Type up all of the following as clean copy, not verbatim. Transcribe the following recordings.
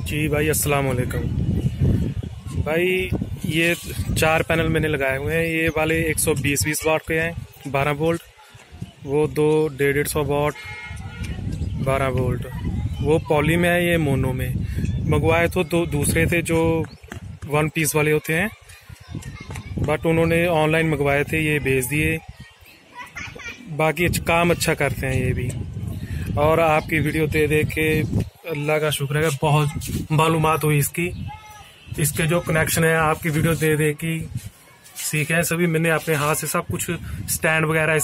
जी भाई, अस्सलाम वालेकुम। भाई ये 4 पैनल मैंने लगाए हुए हैं। ये वाले 120 वाट के हैं, 12 वोल्ट। वो दो 150 वाट 12 वोल्ट। वो पॉली में है, ये मोनो में। मंगवाए तो दो दूसरे थे जो 1 पीस वाले होते हैं, बट उन्होंने ऑनलाइन मंगवाए थे, ये भेज दिए। बाकी काम अच्छा करते हैं ये भी। और आपकी वीडियो दे दे के अल्लाह का शुक्र है, बहुत मालूमात हुई इसके जो कनेक्शन है आपकी वीडियो दे दे की सीखे हैं सभी। मैंने अपने हाथ से सब कुछ, स्टैंड वगैरह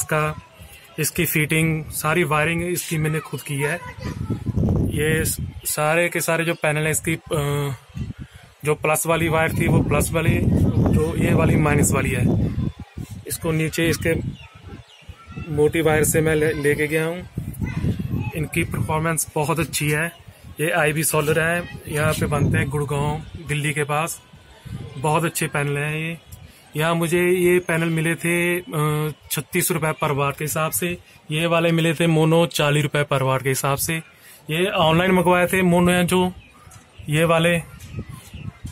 इसकी फिटिंग, सारी वायरिंग इसकी मैंने खुद की है। ये सारे के सारे जो पैनल है इसकी, जो प्लस वाली वायर थी वो प्लस वाली, जो ये वाली माइनस वाली है। इसको नीचे इसके मोटी वायर से मैं लेके गया हूँ। इनकी परफॉर्मेंस बहुत अच्छी है। ये IB सोलर है, यहाँ पे बनते हैं गुड़गांव दिल्ली के पास। बहुत अच्छे पैनल हैं ये। यहाँ मुझे ये पैनल मिले थे 36 रुपए पर वाट के हिसाब से। ये वाले मिले थे मोनो 40 रुपए पर वाट के हिसाब से। ये ऑनलाइन मंगवाए थे मोनो हैं जो ये वाले,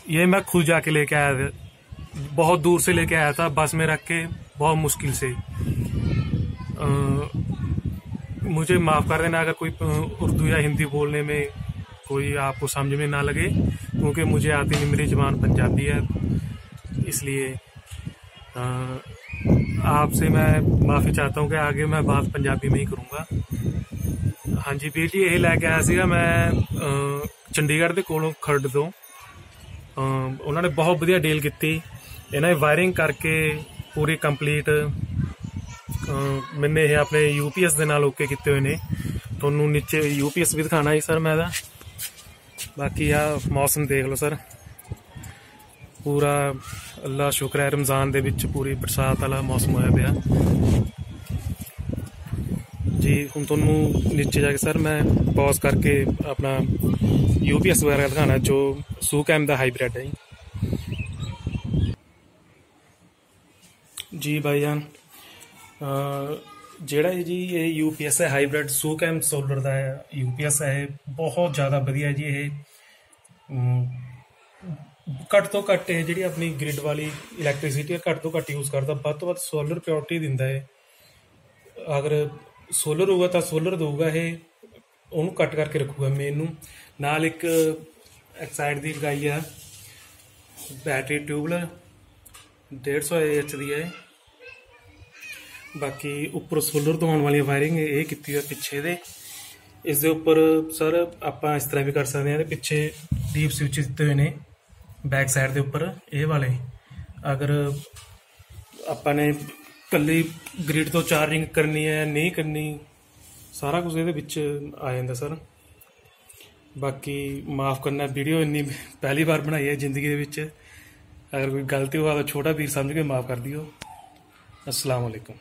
ये मैं खुद जाके लेके आया था। बहुत दूर से लेके आया था, बस में रख के, बहुत मुश्किल से। मुझे माफ़ कर देना अगर कोई उर्दू या हिंदी बोलने में कोई आपको समझ में ना लगे, क्योंकि मुझे आती नहीं, मेरी ज़बान पंजाबी है। इसलिए आपसे मैं माफ़ी चाहता हूँ कि आगे मैं बात पंजाबी में ही करूँगा। हाँ जी ਵੀਰ जी, ਇਹ ਲੈ ਕੇ ਆਇਆ ਸੀਗਾ ਮੈਂ ਚੰਡੀਗੜ੍ਹ ਦੇ ਕੋਲੋਂ ਖਰੜ ਤੋਂ। ਉਹਨਾਂ ਨੇ ਬਹੁਤ ਵਧੀਆ ਡੀਲ ਕੀਤੀ। ਇਹਨਾਂ ਦੀ ਵਾਇਰਿੰਗ ਕਰਕੇ ਪੂਰੀ ਕੰਪਲੀਟ मैंने अपने UPS ਦੇ ਨਾਲ ਓਕੇ ਕੀਤੇ ਹੋਏ ਨੇ। ਤੁਹਾਨੂੰ ਨੀਚੇ UPS ਵੀ ਦਿਖਾਣਾ ਜੀ ਸਰ ਮੈਂ ਇਹਦਾ। ਬਾਕੀ ਆ ਮੌਸਮ ਦੇਖ ਲਓ ਸਰ, ਪੂਰਾ ਅੱਲਾ ਸ਼ੁਕਰ ਹੈ ਰਮਜ਼ਾਨ ਦੇ ਵਿੱਚ ਪੂਰੀ ਬਰਸਾਤ ਵਾਲਾ ਮੌਸਮ ਹੋਇਆ ਪਿਆ जी। ਹੁਣ ਤੁਹਾਨੂੰ नीचे जाके सर मैं पॉज करके अपना UPS वगैरह दिखाना जो SUCAM ਦਾ हाइब्रिड है जी भाईजान। ਜਿਹੜਾ ਜੀ ਇਹ UPS ਹੈ ਹਾਈਬ੍ਰਿਡ SUCAM ਸੋਲਰ ਦਾ UPS ਹੈ, ਬਹੁਤ ਜ਼ਿਆਦਾ ਵਧੀਆ ਜੀ। ਇਹ ਘੱਟ ਤੋਂ ਘੱਟ ਇਹ ਜਿਹੜੀ ਆਪਣੀ ਗ੍ਰਿਡ ਵਾਲੀ ਇਲੈਕਟ੍ਰਿਸਿਟੀ ਹੈ ਘੱਟ ਤੋਂ ਘੱਟ ਯੂਜ਼ ਕਰਦਾ, ਵੱਧ ਤੋਂ ਵੱਧ ਸੋਲਰ ਪਿਓਰਿਟੀ ਦਿੰਦਾ ਹੈ। ਅਗਰ ਸੋਲਰ ਹੋਊਗਾ ਤਾਂ ਸੋਲਰ ਦਊਗਾ, ਇਹ ਉਹਨੂੰ ਕੱਟ ਕਰਕੇ ਰੱਖੂਗਾ ਮੇਨ ਨੂੰ। ਨਾਲ ਇੱਕ ਸਾਈਡ ਦੀ ਲਗਾਈ ਆ ਬੈਟਰੀ ਟਿਊਬਲਰ 150 AH ਦੀ ਹੈ। बाकी उपर सोलर तो आने वाली वायरिंग ये की पिछे दे। इस दे उपर सर आप इस तरह भी कर सकते हैं। पिछे डीप स्विच दिते हुए ने बैक साइड के उपर ये वाले। अगर आपने कली ग्रिड तो चार्जिंग करनी है नहीं करनी, सारा कुछ ये आ जाता सर। बाकी माफ़ करना, वीडियो इन्नी पहली बार बनाई है जिंदगी के। अगर कोई गलती हुआ तो छोटा वीर समझ के माफ़ कर दियो। अस्सलाम वालेकुम।